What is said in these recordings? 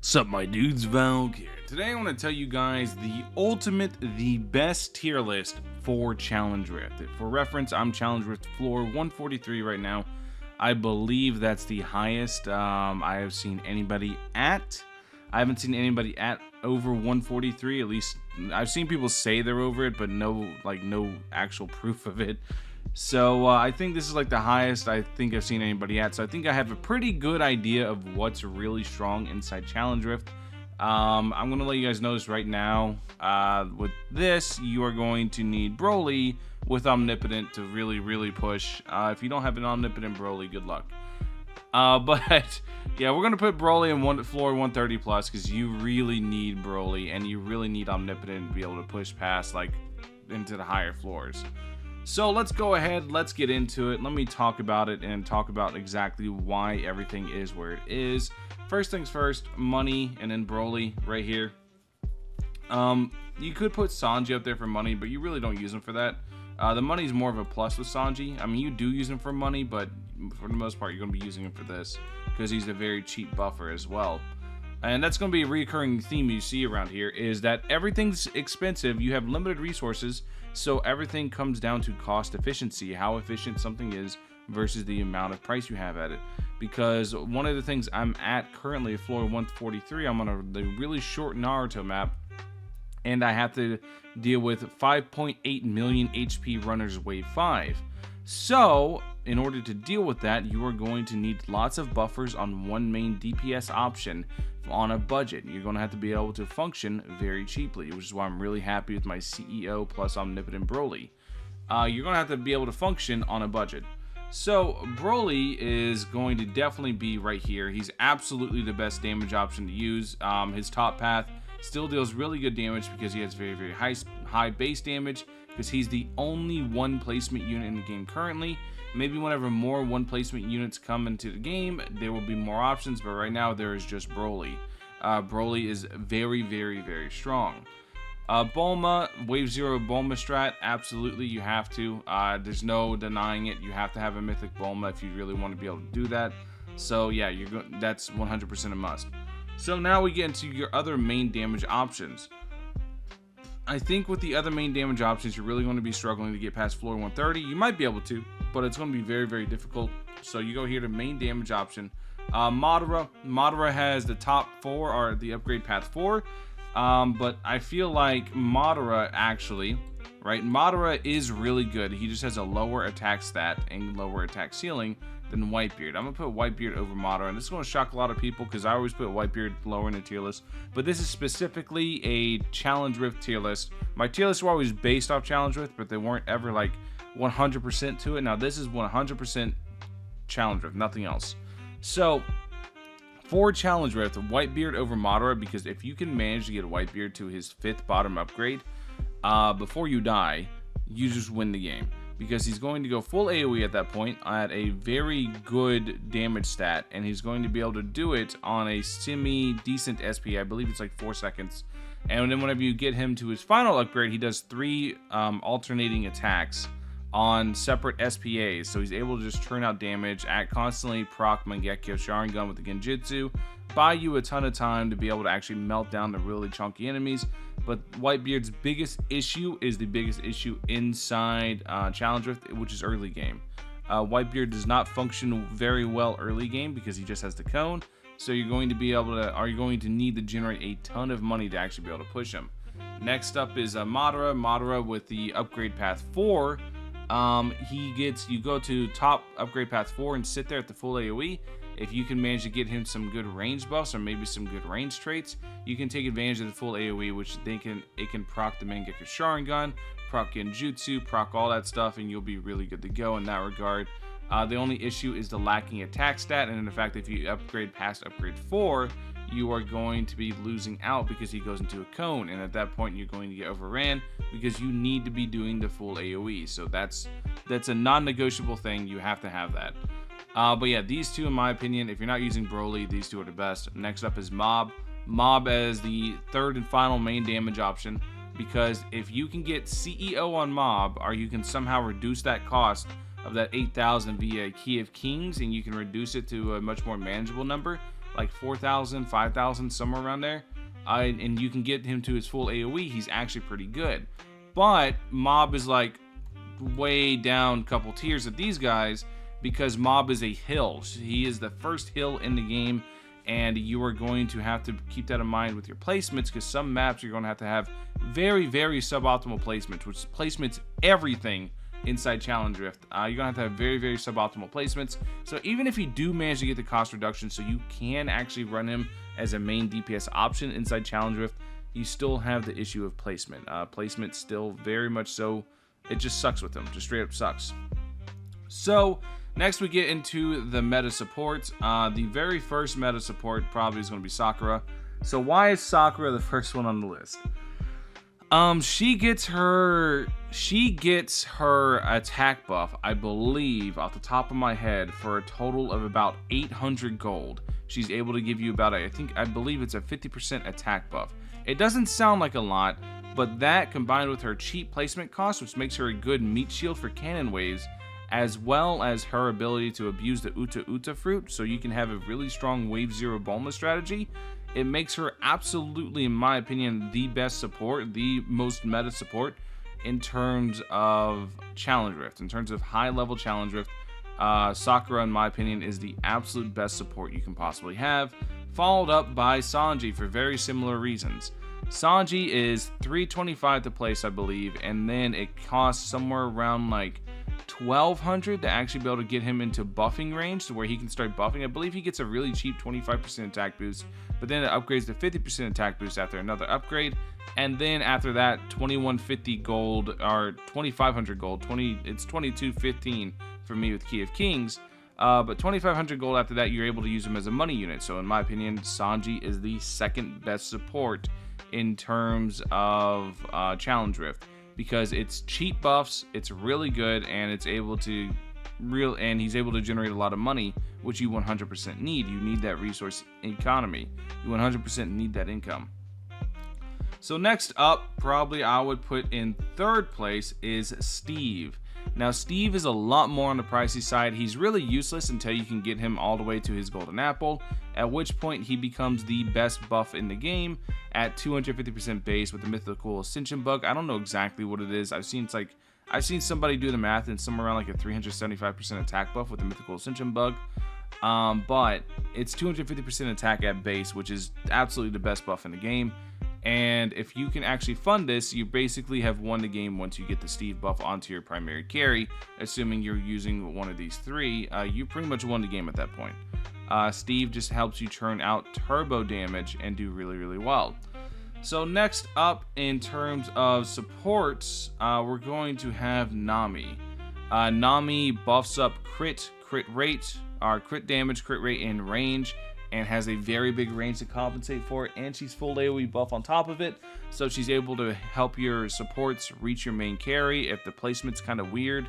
Sup my dudes, Valk here. Today I want to tell you guys the best tier list for Challenge Rift. For reference, I'm Challenge Rift floor 143 right now. I believe that's the highest I have seen anybody at. I haven't seen anybody at over 143, at least I've seen people say they're over it, but no actual proof of it. So I think this is like the highest I think I've seen anybody at. So I think I have a pretty good idea of what's really strong inside Challenge Rift. I'm going to let you guys know this right now. With this, you are going to need Broly with Omnipotent to really push. If you don't have an Omnipotent Broly, good luck. But yeah, we're going to put Broly in floor 130 plus because you really need Broly and you really need Omnipotent to be able to push past like into the higher floors. So let's go ahead, let's get into it. Let me talk about it and talk about exactly why everything is where it is. First things first, money and then Broly right here. You could put Sanji up there for money, but you really don't use him for that. The money is more of a plus with Sanji. I mean, you do use him for money, but for the most part, you're going to be using him for this because he's a very cheap buffer as well. And that's going to be a recurring theme you see around here is that everything's expensive. You have limited resources, so everything comes down to cost efficiency, how efficient something is versus the amount of price you have at it. Because one of the things I'm at currently, floor 143, I'm on the really short Naruto map, and I have to deal with 5.8 million HP runners wave 5. So, in order to deal with that, you are going to need lots of buffers on one main DPS option on a budget. You're going to have to be able to function very cheaply, which is why I'm really happy with my CEO plus Omnipotent Broly. You're going to have to be able to function on a budget. So, Broly is going to definitely be right here. He's absolutely the best damage option to use. His top path still deals really good damage because he has very high base damage, because he's the only one placement unit in the game currently. Maybe whenever more one placement units come into the game, there will be more options, but right now there is just Broly. Broly is very strong. Bulma, wave 0 Bulma strat, absolutely you have to. There's no denying it. You have to have a mythic Bulma if you really want to be able to do that. So yeah, that's 100% a must. So now we get into your other main damage options. I think with the other main damage options, you're really going to be struggling to get past floor 130. You might be able to, but it's going to be very difficult. So you go here to main damage option. Madara has the top 4 or the upgrade path 4. But I feel like Madara actually, right? Madara is really good. He just has a lower attack stat and lower attack ceiling than Whitebeard. I'm going to put Whitebeard over Madara, and this is going to shock a lot of people because I always put Whitebeard lower in the tier list. But this is specifically a Challenge Rift tier list. My tier lists were always based off Challenge Rift, but they weren't ever like 100% to it. Now this is 100% Challenge Rift, nothing else. So for Challenge Rift, Whitebeard over Madara, because if you can manage to get Whitebeard to his 5th bottom upgrade before you die, you just win the game. Because he's going to go full AoE at that point at a very good damage stat, and he's going to be able to do it on a semi-decent SP. I believe it's like 4 seconds. And then whenever you get him to his final upgrade, he does 3 alternating attacks on separate SPAs, so he's able to just turn out damage, constantly proc Mangekyo Sharingan with the Genjutsu, buy you a ton of time to be able to actually melt down the really chunky enemies. But Whitebeard's biggest issue is the biggest issue inside Challenge Rift, which is early game. Whitebeard does not function very well early game because he just has the cone, so you're going to need to generate a ton of money to actually be able to push him. Next up is Madara with the upgrade path 4. You go to top upgrade path 4 and sit there at the full AoE. If you can manage to get him some good range buffs or maybe some good range traits, you can take advantage of the full AoE, which it can proc the Mangekyo Sharingan, proc Genjutsu, proc all that stuff, and you'll be really good to go in that regard. The only issue is the lacking attack stat, and in the fact that if you upgrade past upgrade 4, you are going to be losing out because he goes into a cone, and at that point you're going to get overran because you need to be doing the full AoE. So that's a non-negotiable thing. You have to have that. But yeah, these two, in my opinion, if you're not using Broly, these two are the best. Next up is Mob as the 3rd and final main damage option, because if you can get CEO on Mob, or you can somehow reduce that cost of that 8,000 via Key of Kings, and you can reduce it to a much more manageable number, like 4,000, 5,000, somewhere around there. And you can get him to his full AoE. He's actually pretty good. But Mob is like way down a couple tiers of these guys because Mob is a hill. He is the first hill in the game, and you are going to have to keep that in mind with your placements, because some maps you're going to have very, very suboptimal placements, which placements everything inside Challenge Rift. You're going to have very, very suboptimal placements. So even if you do manage to get the cost reduction so you can actually run him as a main DPS option inside Challenge Rift, you still have the issue of placement. Placement still very much so, it just sucks with him, just straight up sucks. So next we get into the meta supports. The very first meta support probably is going to be Sakura. So why is Sakura the first one on the list? She gets her attack buff, I believe, off the top of my head, for a total of about 800 gold. She's able to give you about, I believe it's a 50% attack buff. It doesn't sound like a lot, but that combined with her cheap placement cost, which makes her a good meat shield for cannon waves, as well as her ability to abuse the Uta fruit, so you can have a really strong wave 0 Bulma strategy, it makes her absolutely, in my opinion, the best support, the most meta support in terms of Challenge Rift. In terms of high-level Challenge Rift, Sakura, in my opinion, is the absolute best support you can possibly have, followed up by Sanji for very similar reasons. Sanji is 325 to place, I believe, and then it costs somewhere around like 1,200 to actually be able to get him into buffing range to where he can start buffing. I believe he gets a really cheap 25% attack boost, but then it upgrades to 50% attack boost after another upgrade, and then after that 2150 gold or 2500 gold, it's 2215 for me with Key of Kings, but 2500 gold after that you're able to use him as a money unit. So in my opinion, Sanji is the second best support in terms of Challenge Rift, because it's cheap buffs, it's really good, and it's able to he's able to generate a lot of money, which you 100% need. You need that resource economy. You 100% need that income. So next up, probably I would put in third place is Steve. Now Steve is a lot more on the pricey side. He's really useless until you can get him all the way to his golden apple, at which point he becomes the best buff in the game at 250% base with the mythical ascension bug. I don't know exactly what it is. I've seen somebody do the math and somewhere around like a 375% attack buff with the mythical ascension bug. But it's 250% attack at base, which is absolutely the best buff in the game. And if you can actually fund this, you basically have won the game once you get the Steve buff onto your primary carry. Assuming you're using one of these three, you pretty much won the game at that point. Steve just helps you churn out turbo damage and do really, really well. So next up in terms of supports, we're going to have Nami. Nami buffs up crit rate, crit damage, crit rate, and range, and has a very big range to compensate for it, and she's full AoE buff on top of it, so she's able to help your supports reach your main carry. If the placement's kind of weird,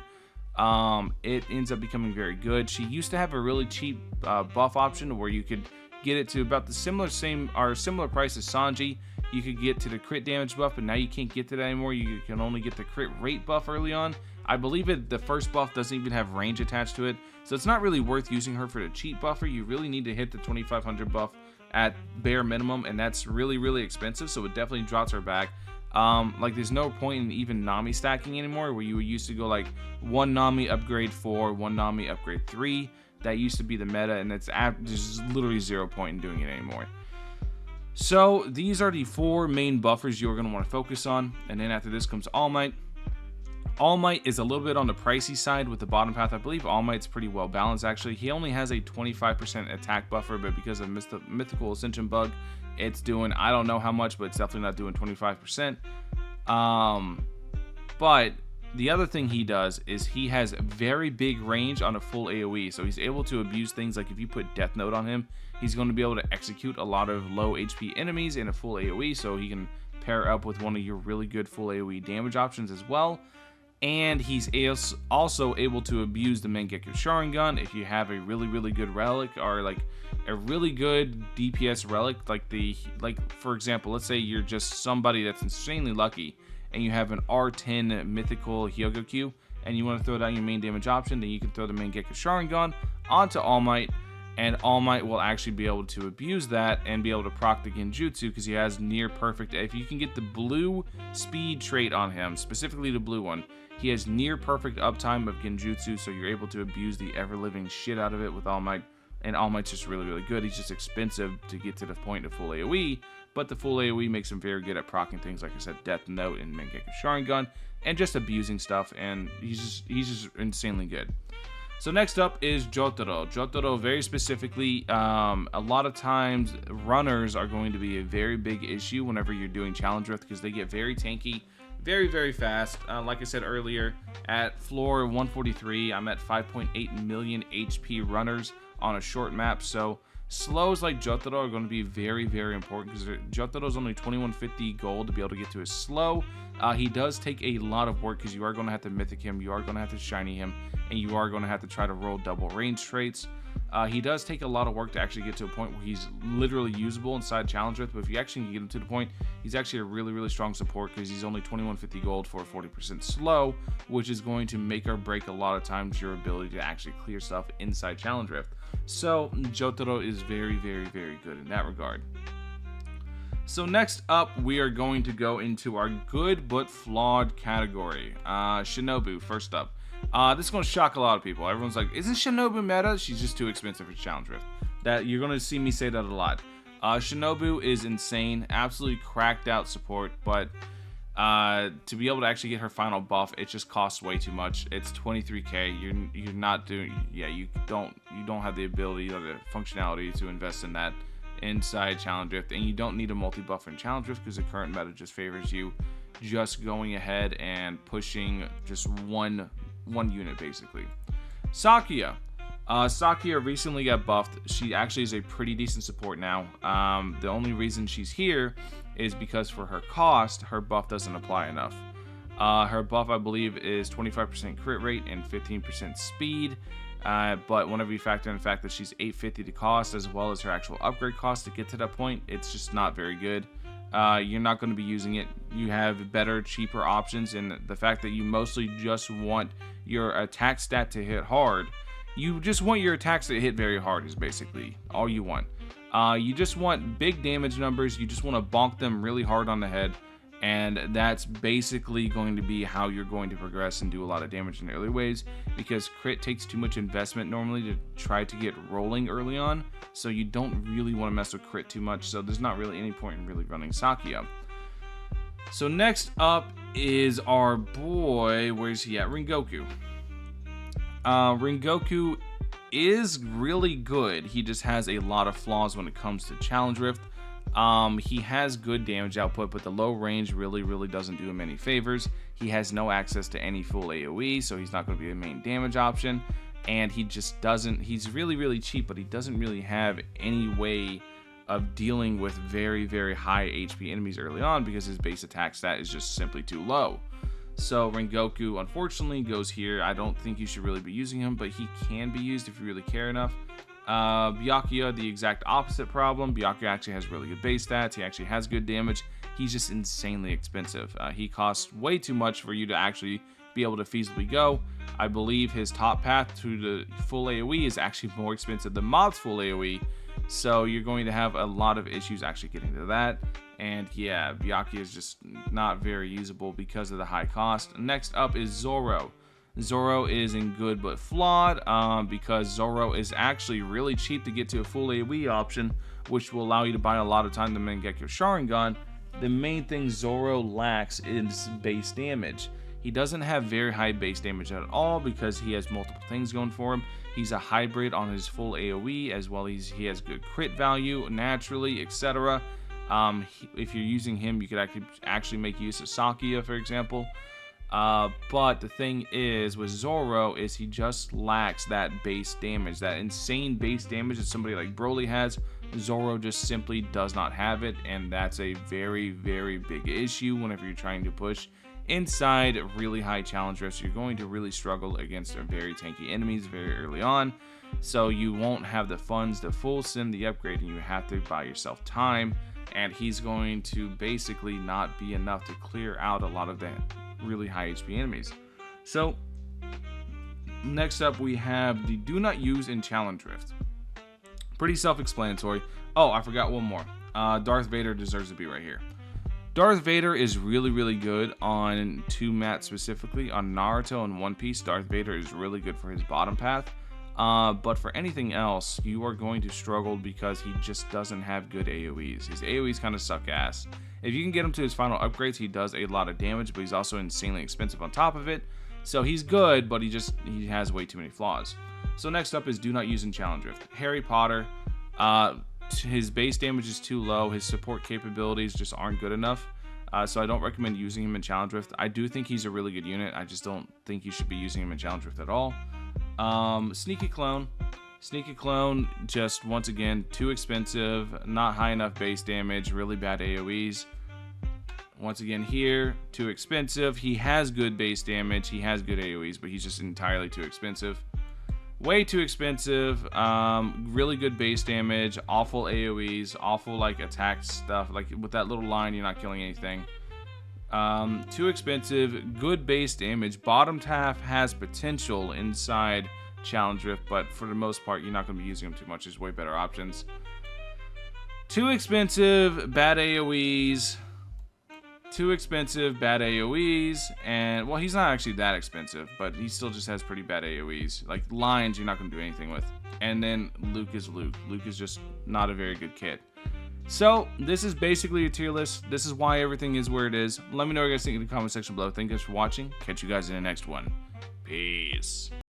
it ends up becoming very good. She used to have a really cheap buff option where you could get it to about the similar price as Sanji. You could get to the crit damage buff, but now you can't get to that anymore. You can only get the crit rate buff early on. I believe the first buff doesn't even have range attached to it, so it's not really worth using her for the cheap buffer. You really need to hit the 2500 buff at bare minimum, and that's really, really expensive, so it definitely drops her back. Like there's no point in even Nami stacking anymore, where you used to go like 1 Nami upgrade 4, 1 Nami upgrade 3. That used to be the meta, and there's literally 0 point in doing it anymore. So these are the 4 main buffers you're going to want to focus on, and then after this comes All Might. All Might is a little bit on the pricey side with the bottom path. I believe All Might's pretty well balanced actually. He only has a 25% attack buffer, but because of mythical ascension bug, it's doing, I don't know how much, but it's definitely not doing 25%. But the other thing he does is he has very big range on a full AoE, so he's able to abuse things like if you put Death Note on him, he's going to be able to execute a lot of low HP enemies in a full AoE, so he can pair up with one of your really good full AoE damage options as well. And he's also able to abuse the Mangekyo Sharingan if you have a really, really good relic, or like a really good DPS relic, like for example, let's say you're just somebody that's insanely lucky and you have an R10 mythical Hyogokyu and you want to throw down your main damage option, then you can throw the Mangekyo Sharingan onto All Might, and All Might will actually be able to abuse that and be able to proc the Genjutsu because he has near perfect. If you can get the blue speed trait on him, specifically the blue one, he has near perfect uptime of Genjutsu, so you're able to abuse the ever-living shit out of it with All Might. And All Might's just really, really good. He's just expensive to get to the point of full AoE, but the full AoE makes him very good at proccing things, like I said, Death Note and Mangekyo Sharingan, and just abusing stuff, and he's just insanely good. So next up is Jotaro. Jotaro, very specifically, a lot of times runners are going to be a very big issue whenever you're doing Challenge Rift because they get very tanky, very, very fast. Like I said earlier, at floor 143, I'm at 5.8 million HP runners on a short map, so slows like Jotaro are going to be very, very important because Jotaro's only 2150 gold to be able to get to his slow. He does take a lot of work because you are going to have to mythic him, you are going to have to shiny him, and you are going to have to try to roll double range traits. He does take a lot of work to actually get to a point where he's literally usable inside Challenge Rift, but if you actually get him to the point, he's actually a really, really strong support because he's only 2150 gold for a 40% slow, which is going to make or break a lot of times your ability to actually clear stuff inside Challenge Rift. So Jotaro is very, very, very good in that regard. So next up, we are going to go into our good but flawed category. Shinobu, first up. This is going to shock a lot of people. Everyone's like, isn't Shinobu meta? She's just too expensive for Challenge Rift. That you're going to see me say that a lot. Shinobu is insane, absolutely cracked out support, but to be able to actually get her final buff, it just costs way too much. It's 23k. You're not doing, yeah, you don't have the ability or the functionality to invest in that inside Challenge Rift, and you don't need a multi-buff in Challenge Rift because the current meta just favors you just going ahead and pushing just one unit basically. Sakuya. Sakuya recently got buffed. She actually is a pretty decent support now. The only reason she's here is because for her cost, her buff doesn't apply enough. Her buff, I believe, is 25% crit rate and 15% speed. But whenever you factor in the fact that she's 850 to cost as well as her actual upgrade cost to get to that point, it's just not very good. You're not going to be using it. You have better, cheaper options, and the fact that you mostly just want your attack stat to hit hard. You just want your attacks to hit very hard is basically all you want. You just want big damage numbers. You just want to bonk them really hard on the head. And that's basically going to be how you're going to progress and do a lot of damage in the early waves, because crit takes too much investment normally to try to get rolling early on, so you don't really want to mess with crit too much, so there's not really any point in really running Sakuya. So next up is our boy, where's he at? Rengoku. Rengoku is really good. He just has a lot of flaws when it comes to Challenge Rift. He has good damage output, but the low range really doesn't do him any favors. He has no access to any full AoE, so he's not going to be a main damage option, and he just doesn't, he's really cheap, but he doesn't really have any way of dealing with very high HP enemies early on because his base attack stat is just simply too low. So Rengoku unfortunately goes here. I don't think you should really be using him, but he can be used if you really care enough. Byakuya, the exact opposite problem. Byakuya actually has really good base stats. He actually has good damage. He's just insanely expensive. He costs way too much for you to actually be able to feasibly go. I believe his top path to the full AoE is actually more expensive than Mod's full AoE. So you're going to have a lot of issues actually getting to that. And yeah, Byakuya is just not very usable because of the high cost. Next up is Zoro. Zoro is in good but flawed because Zoro is actually really cheap to get to a full AoE option, which will allow you to buy a lot of time to Mangekyo Sharingan. The main thing Zoro lacks is base damage. He doesn't have very high base damage at all because he has multiple things going for him. He's a hybrid on his full AoE, as well as he has good crit value naturally, etc. If you're using him, you could actually make use of Sakuya, for example. But the thing is with Zoro is he just lacks that base damage, that insane base damage that somebody like Broly has. Zoro just simply does not have it, and that's a very big issue whenever you're trying to push inside really high challenge rifts. You're going to really struggle against very tanky enemies very early on, so you won't have the funds to full sim the upgrade, and you have to buy yourself time, and he's going to basically not be enough to clear out a lot of that really high HP enemies. So next up we have the do not use in challenge rift. Pretty self-explanatory. Oh, I forgot one more. Darth Vader deserves to be right here. Darth Vader is really good on 2 mats specifically. On Naruto and One Piece, Darth Vader is really good for his bottom path. But for anything else, you are going to struggle because he just doesn't have good AoEs. His AoEs kind of suck ass. If you can get him to his final upgrades, he does a lot of damage, but he's also insanely expensive on top of it. So he's good, but he has way too many flaws. So next up is do not use in Challenge Rift. Harry Potter. His base damage is too low. His support capabilities just aren't good enough. So I don't recommend using him in Challenge Rift. I do think he's a really good unit. I just don't think you should be using him in Challenge Rift at all. Sneaky Clone. Sneaky Clone, just once again, too expensive. Not high enough base damage. Really bad AoEs. Once again here, too expensive. He has good base damage. He has good AoEs, but he's just entirely too expensive. Way too expensive. Really good base damage, awful AoEs, awful like attack stuff. Like with that little line, you're not killing anything. Too expensive, good base damage. Bottom half has potential inside Challenge Rift, but for the most part, you're not going to be using them too much. There's way better options. Too expensive, bad AoEs. Too expensive, bad AoEs, and well, he's not actually that expensive, but he still just has pretty bad AoEs. Like lines, you're not going to do anything with. And then Luke is Luke. Luke is just not a very good kid. So this is basically a tier list. This is why everything is where it is. Let me know what you guys think in the comment section below. Thank you guys for watching. Catch you guys in the next one. Peace.